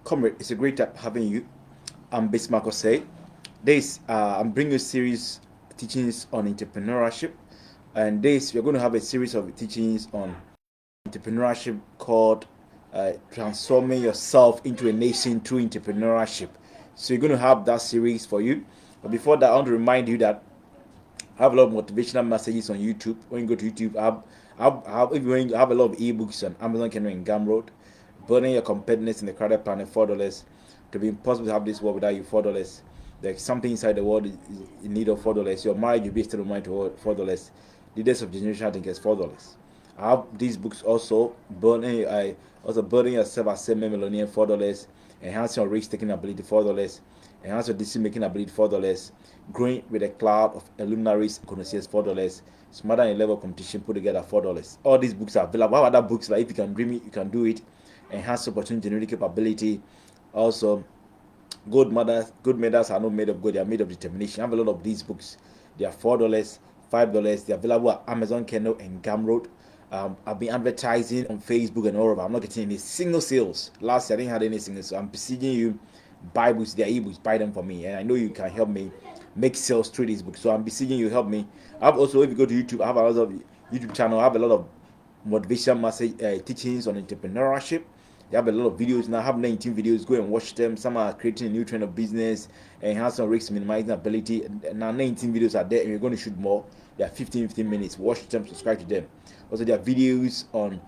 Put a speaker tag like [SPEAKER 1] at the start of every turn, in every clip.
[SPEAKER 1] Comrade, it's a great time having you. I'm Bismarck Osei. I'm bringing you a series teachings on entrepreneurship, and we're going to have a series of teachings on entrepreneurship called transforming yourself into a nation through entrepreneurship. So you're going to have that series for you. But before that, I want to remind you that I have a lot of motivational messages on YouTube. When you go to YouTube, I have a lot of ebooks on Amazon Kindle and Gumroad. Building your competitiveness in the crowded planet, $4. To be impossible to have this world without you, $4. There's something inside the world in need of $4. Your marriage will be a state of mind to $4. Leaders of generation, I think, is $4. I have these books also. Building yourself as a millionaire, $4. Enhancing your risk taking ability, $4. Enhance your decision making ability, $4. Growing with a cloud of luminaries, connoisseurs, $4. Smarter in level competition put together, $4. All these books are available. What other books like if you can dream it, you can do it. Enhanced opportunity generating capability. Also, good medals are not made of gold, they are made of determination. I have a lot of these books. They are $4, $5. They're available at Amazon Kindle and Gumroad. I've been advertising on Facebook and all of that. I'm not getting any single sales. Last year I didn't have any singles, so I'm beseeching you, buy books, they're ebooks, buy them for me. And I know you can help me make sales through these books. So I'm beseeching you, help me. I have also, if you go to YouTube, I have a lot of YouTube channel, I have a lot of motivation message teachings on entrepreneurship. They have a lot of videos now. I have 19 videos. Go and watch them. Some are creating a new trend of business, enhancing risk minimizing ability. And now 19 videos are there, and we're going to shoot more. They are 15 minutes. Watch them, subscribe to them. Also, there are videos on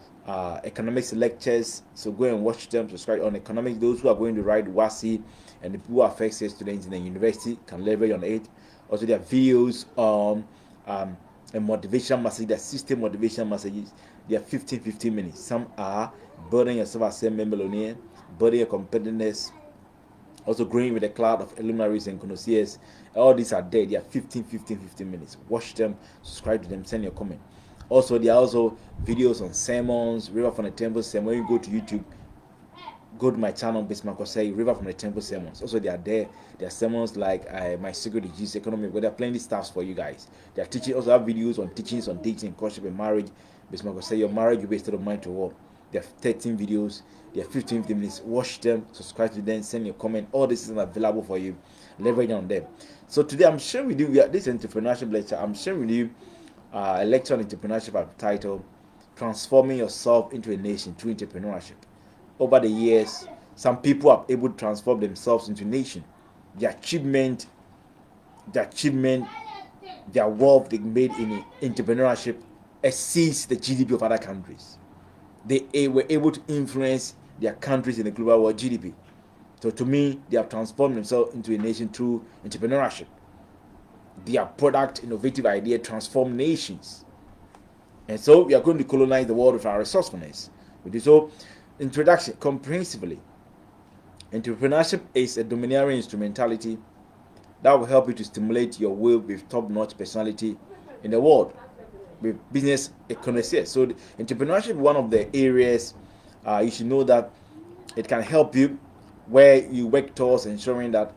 [SPEAKER 1] economics lectures. So go and watch them, subscribe on economics. Those who are going to write WASI and the people who are first year students in the university can leverage on it. Also, there are videos on a motivation message, the system motivation messages. They are 15 minutes. Some are building yourself as a millionaire, building your competitiveness, also growing with a cloud of luminaries and connoisseurs. All these are there. They are 15 minutes. Watch them, subscribe to them, send your comment. Also, there are also videos on sermons, River from the Temple sermon. When you go to YouTube, go to my channel, Bismarck Osei, River from the Temple sermons. Also, they are there. There are sermons like My Secret is Jesus Economy, but there are plenty stuffs for you guys. They are teaching. Also have videos on teachings on dating, courtship, and marriage. Bismarck Osei, your marriage will be a state of mind to work. There are 13 videos. They are 15 minutes. Watch them, subscribe to them, send your comment. All this is available for you. Leverage on them. So today I'm sharing with you this entrepreneurship lecture. I'm sharing with you a lecture on entrepreneurship titled "Transforming Yourself into a Nation Through Entrepreneurship." Over the years, some people are able to transform themselves into a nation. Their achievement, their wealth they made in entrepreneurship exceeds the GDP of other countries. They were able to influence their countries in the global world GDP. So to me, they have transformed themselves into a nation through entrepreneurship. Their product, innovative idea transform nations. And so we are going to colonize the world with our resourcefulness. So, introduction, comprehensively. Entrepreneurship is a domineering instrumentality that will help you to stimulate your will with top-notch personality in the world, with business connoisseurs. So entrepreneurship is one of the areas you should know that it can help you, where you work towards ensuring that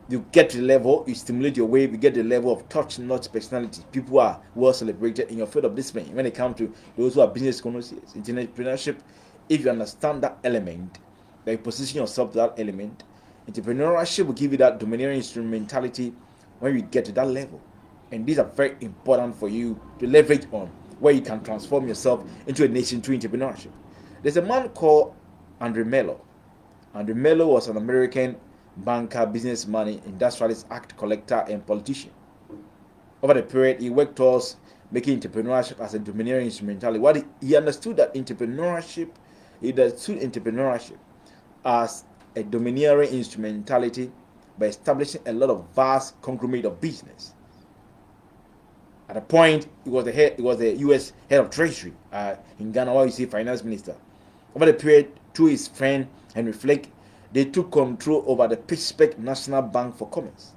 [SPEAKER 1] you get to the level, you stimulate your wave, you get the level of top-notch personality. People are well celebrated in your field of discipline. When it comes to those who are business connoisseurs, entrepreneurship, if you understand that element, that you position yourself to that element, entrepreneurship will give you that domineering instrumentality when you get to that level. And these are very important for you to leverage on, where you can transform yourself into a nation through entrepreneurship. There's a man called Andre Mello. Andre Mello was an American banker, businessman, industrialist, act collector, and politician. Over the period, he worked towards making entrepreneurship as a domineering instrumentality. He understood entrepreneurship as a domineering instrumentality by establishing a lot of vast conglomerate of business. At a point, he was the U.S. head of Treasury in Ghana, where you see finance minister. Over the period, through his friend Henry Flake, they took control over the Pittsburgh National Bank for Commerce.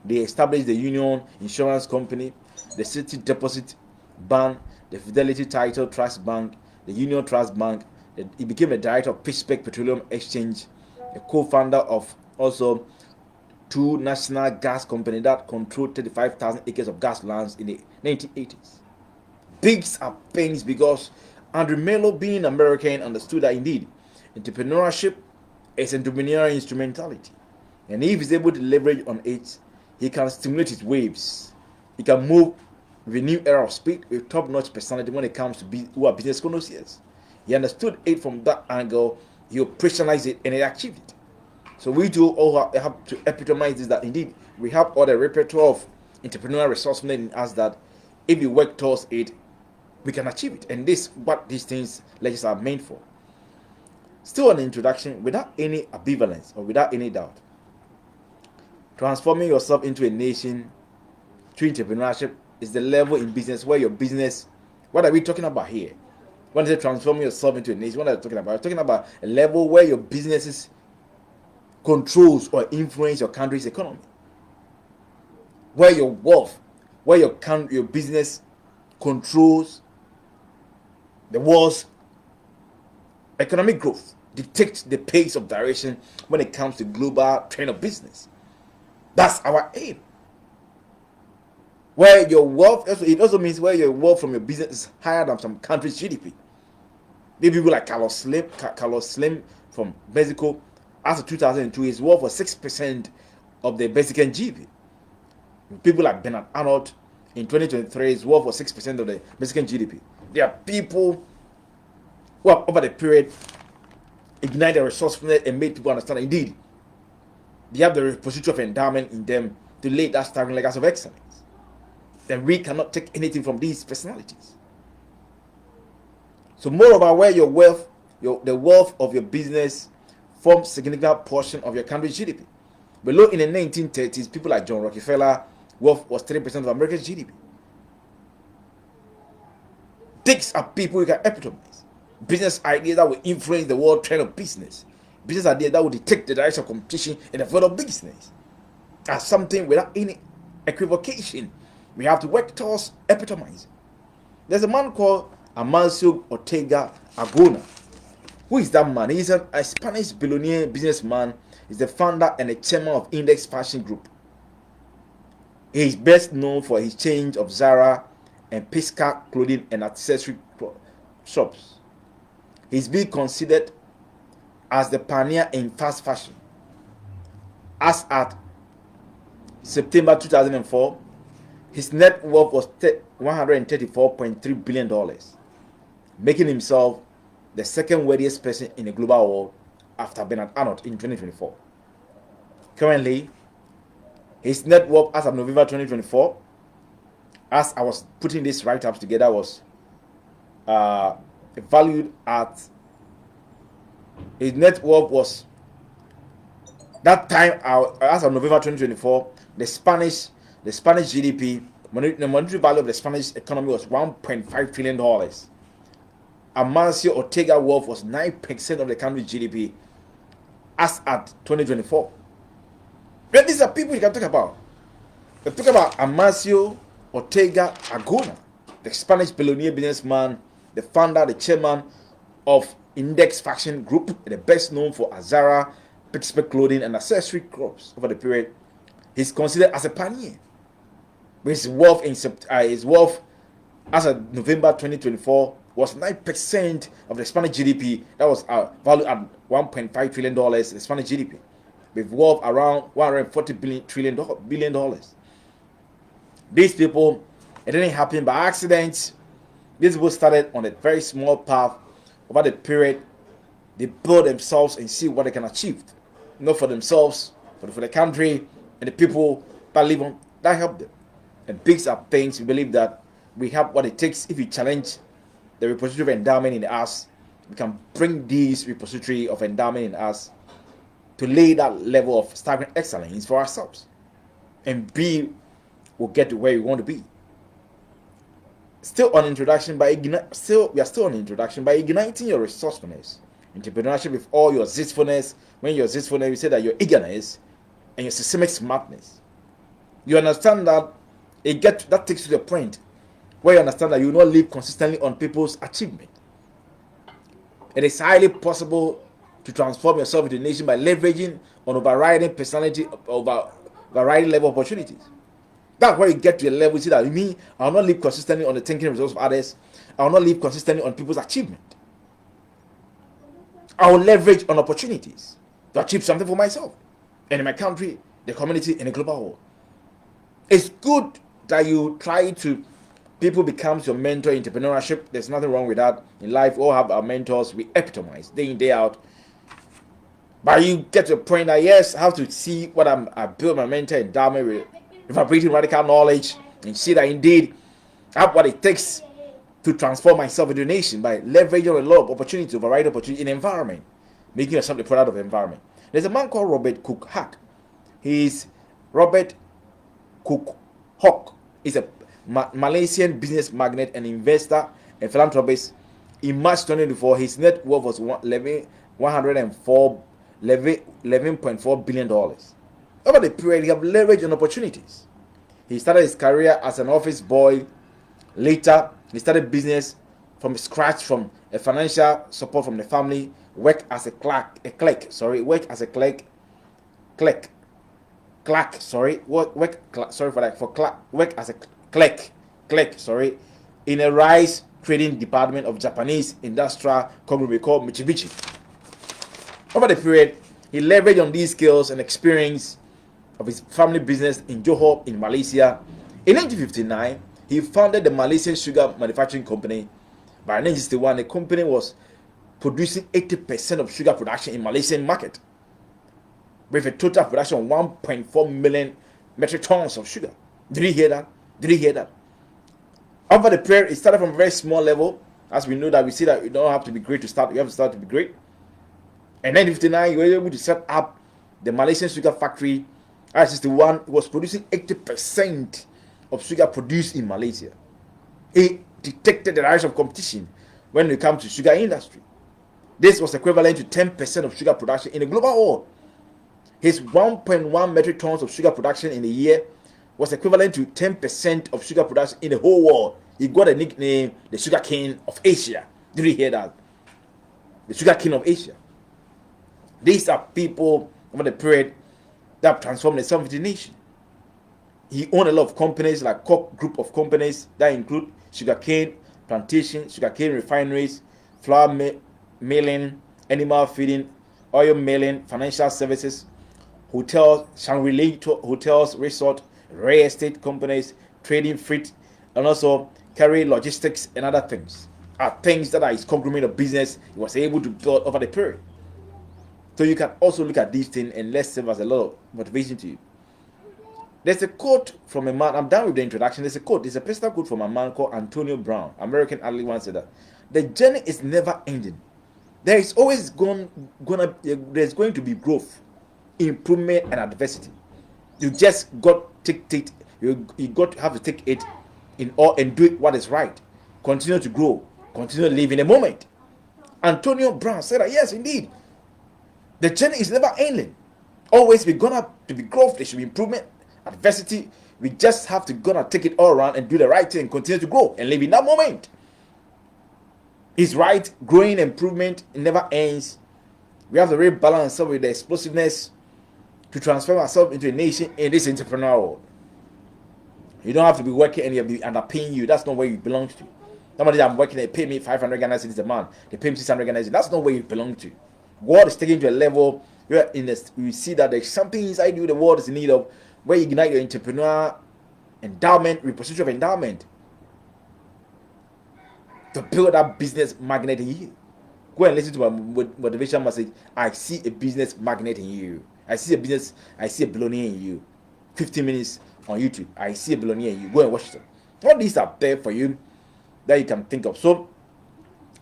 [SPEAKER 1] They established the Union Insurance Company, the City Deposit Bank, the Fidelity Title Trust Bank, the Union Trust Bank. He became a director of Pittsburgh Petroleum Exchange, a co-founder of also two national gas companies that controlled 35,000 acres of gas lands in the 1980s. Bigs are things because Andre Mello, being American, understood that indeed entrepreneurship is entrepreneurial instrumentality. And if he's able to leverage on it, he can stimulate his waves. He can move with a new era of speed with top-notch personality when it comes to who are business connoisseurs. He understood it from that angle, he operationalized it, and he achieved it. So we do all have to epitomize this, that indeed we have all the repertoire of entrepreneurial resourcefulness in us, that if we work towards it, we can achieve it. And this is what these things lectures are meant for. Still an introduction, without any ambivalence or without any doubt. Transforming yourself into a nation through entrepreneurship is the level in business where your business, what are we talking about here? When I say transforming yourself into a nation, what are we talking about? We're talking about a level where your businesses controls or influence your country's economy. Where your wealth, where your business controls the world's economic growth, dictates the pace of direction when it comes to global trend of business. That's our aim. Where your wealth, it also means where your wealth from your business is higher than some country's GDP. Maybe people like Carlos Slim from Mexico, as of 2002, his wealth was 6% of the Mexican GDP. People like Bernard Arnold in 2023, his wealth was 6% of the Mexican GDP. There are people who have, over the period, ignited resourcefulness and made people understand, indeed, they have the repository of endowment in them to lay that staggering legacy of excellence. Then we cannot take anything from these personalities. So moreover, where your wealth, the wealth of your business forms a significant portion of your country's GDP. Below in the 1930s, people like John Rockefeller, wealth was 3% of America's GDP. These are people you can epitomize. Business ideas that will influence the world trend of business. Business ideas that will detect the direction of competition in the field of business. As something without any equivocation, we have to work towards epitomizing. There's a man called Amancio Ortega Agona. Who is that man? He's a Spanish billionaire businessman. He's the founder and the chairman of Index Fashion Group. He is best known for his chain of Zara and Pisca clothing and accessory shops. He's been considered as the pioneer in fast fashion. As at September 2004, his net worth was $134.3 billion, making himself the second wealthiest person in the global world after Bernard Arnault in 2024. Currently, his net worth as of November 2024, as I was putting this write-ups together, was valued at, his net worth was, that time as of November 2024, the Spanish GDP, the monetary value of the Spanish economy was $1.5 trillion. Amancio Ortega wealth was 9% of the country's GDP as at 2024. But these are people you can talk about. You talk about Amancio Ortega Agona, the Spanish billionaire businessman, the founder, the chairman of Index Fashion Group, the best known for Zara, Pittsburgh clothing and accessory crops over the period. He's considered as a pioneer. His wealth as of November 2024 was 9% of the Spanish GDP. That was valued at $1.5 trillion, the Spanish GDP, with wealth around $140 billion. These people, it didn't happen by accident. These people started on a very small path. Over the period, they build themselves and see what they can achieve. Not for themselves, but for the country and the people that live on, that help them. And these are things we believe that we have what it takes. If we challenge the repository of endowment in us, we can bring these repository of endowment in us to lay that level of staggering excellence for ourselves. And we'll get to where we want to be. We are still on introduction by igniting your resourcefulness, entrepreneurship with all your zestfulness. When your zestfulness, we say that your eagerness and your systemic smartness. You understand that that takes you to the point where you understand that you will not live consistently on people's achievement. It is highly possible to transform yourself into a nation by leveraging on overriding personality, overriding level opportunities. That's where you get to a level, you see that I will not live consistently on the thinking results of others. I will not live consistently on people's achievement. I will leverage on opportunities. to achieve something for myself and in my country, the community, and the global world. It's good that you try to people becomes your mentor in entrepreneurship. There's nothing wrong with that. In life, we all have our mentors. We epitomize day in, day out. But you get to a point that yes, I have to see what I build my mentor endowment with evaporating radical knowledge and see that indeed I have what it takes to transform myself into a nation by leveraging a lot of opportunity, a variety of opportunity in environment, making yourself the product of the environment. There's a man called Robert Cook Hack. He's Robert Cook Hawk. He's a Malaysian business magnate and investor and philanthropist. In March 2024, his net worth was $11.4 billion. Over the period, he have leveraged on opportunities. He started his career as an office boy. Later, he started business from scratch, from a financial support from the family. Work as a clerk. Work as a clerk. Work as a clerk, in a rice trading department of Japanese industrial conglomerate called Mitsubishi. Over the period, he leveraged on these skills and experience of his family business in Johor in Malaysia. In 1959, he founded the Malaysian Sugar Manufacturing Company. By 1961, the company was producing 80% of sugar production in Malaysian market, with a total production of 1.4 million metric tons of sugar. Did you hear that? Over the period, it started from a very small level. As we know that we see that you don't have to be great to start, you have to start to be great. In 1959, you were able to set up the Malaysian sugar factory. At 1961, it was producing 80% of sugar produced in Malaysia. It detected the rise of competition when it comes to sugar industry. This was equivalent to 10% of sugar production in the global world. His 1.1 metric tons of sugar production in a year was equivalent to 10% of sugar production in the whole world. He got a nickname, the Sugar King of Asia. Did you hear that? The Sugar King of Asia. These are people over the period that transformed themselves into a nation. He owned a lot of companies, like Koch group of companies that include sugarcane plantation, sugarcane refineries, flour milling, animal feeding, oil milling, financial services, hotels, Shangri-La hotels, resort, real estate companies, trading freight, and also carry logistics and other things. Are things that are his conglomerate of business he was able to build over the period. So you can also look at these things and let's serve as a lot of motivation to you. There's a quote from a man. I'm done with the introduction. There's a quote. There's a personal quote from a man called Antonio Brown, American athlete. Once said that the journey is never ending. There is always there's going to be growth, improvement, and adversity. You just got to take you got to have to take it in all and do it what is right. Continue to grow. Continue to live in the moment. Antonio Brown said that yes, indeed, the journey is never ending. Always be gonna to be growth. There should be improvement, adversity. We just have to gonna take it all around and do the right thing and continue to grow and live in that moment. It's right. Growing improvement never ends. We have to rebalance ourselves with the explosiveness to transform ourselves into a nation in this entrepreneurial world. You don't have to be working and you'll be underpaying you. That's not where you belong to. Somebody that I'm working, they pay me 500 Ghana cedis a month. They pay me 600 Ghana cedis. That's not where you belong to. World is taking to a level where you see that there's something inside you the world is in need of, where you ignite your entrepreneur endowment, reposition of endowment to build that business magnet in you. Go and listen to my motivation message. I see a business magnet in you. I see a billionaire in you. 15 minutes on YouTube. I see a billionaire in you. Go and watch them. All these are there for you that you can think of. So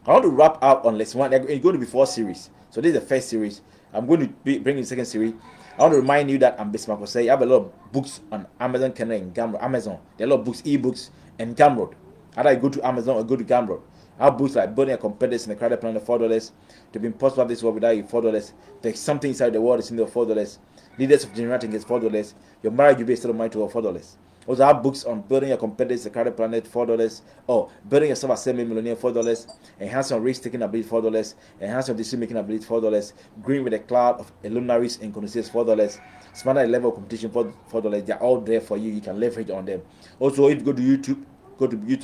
[SPEAKER 1] I want to wrap up on lesson 1. It's going to be 4 series. So this is the first series. I'm going to be bringing the second series. I want to remind you that I'm Bismarck Osei. I have a lot of books on Amazon, Kindle, and Gumroad. Amazon. There are a lot of books, ebooks, and Gumroad. Either I go to Amazon or go to Gumroad. I have books like Building a Competitors in the Crowded Planet, $4. To be impossible of this world without you, $4. There's something inside the world is in the $4. Leaders of Generating is $4. Your marriage will be a state of mind to $4. Also, I have books on Building Your Competitors, the Crowded Planet, $4. Or Building Yourself as a Millionaire, $4. Enhancing your risk-taking ability, $4. Enhancing your decision-making ability, $4. Green with a cloud of luminaries and connoisseurs, $4. Smarter level of competition, $4. They're all there for you. You can leverage on them. Also, if you go to YouTube,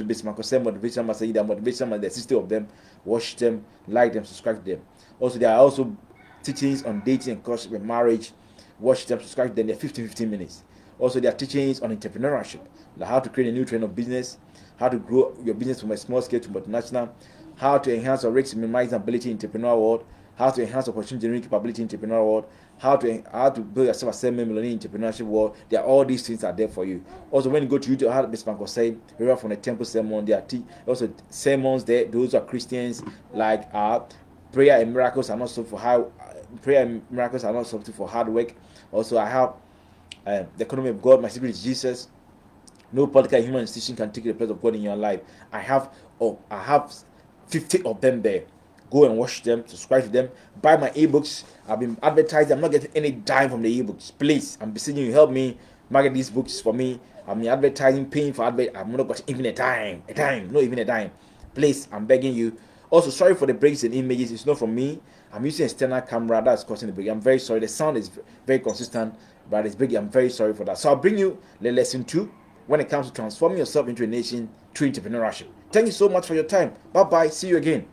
[SPEAKER 1] Bismarck Osei Motivation Master, motivation, the 60 of them. Watch them, like them, subscribe to them. Also, there are also teachings on dating and courtship and marriage. Watch them, subscribe to them. They're 15 minutes. Also, there are teachings on entrepreneurship, like how to create a new trend of business, how to grow your business from a small scale to multinational, how to enhance your risk minimizing ability in entrepreneurial world, how to enhance opportunity generating capability in entrepreneurial world, how to build yourself as a millionaire in entrepreneurship world. There are all these things are there for you. Also, when you go to YouTube, how Miss Banko say, remember from the temple sermon, there are also sermons there. Those are Christians, like prayer and miracles are not so for how prayer and miracles are not something for hard work. Also, I have the economy of God. My secret is Jesus. No political human institution can take the place of God in your life. I have 50 of them there. Go and watch them, subscribe to them, buy my ebooks. I've been advertising. I'm not getting any dime from the ebooks. Please, I'm beseeching you, help me market these books for me. I'm advertising, paying for advert. I'm not got even a dime, not even a dime. Please, I'm begging you. Also, sorry for the breaks in images. It's not from me. I'm using external camera that's causing the break. I'm very sorry. The sound is very consistent, but it's breaking. I'm very sorry for that. So I'll bring you the lesson 2 when it comes to transforming yourself into a nation through entrepreneurship. Thank you so much for your time. Bye bye. See you again.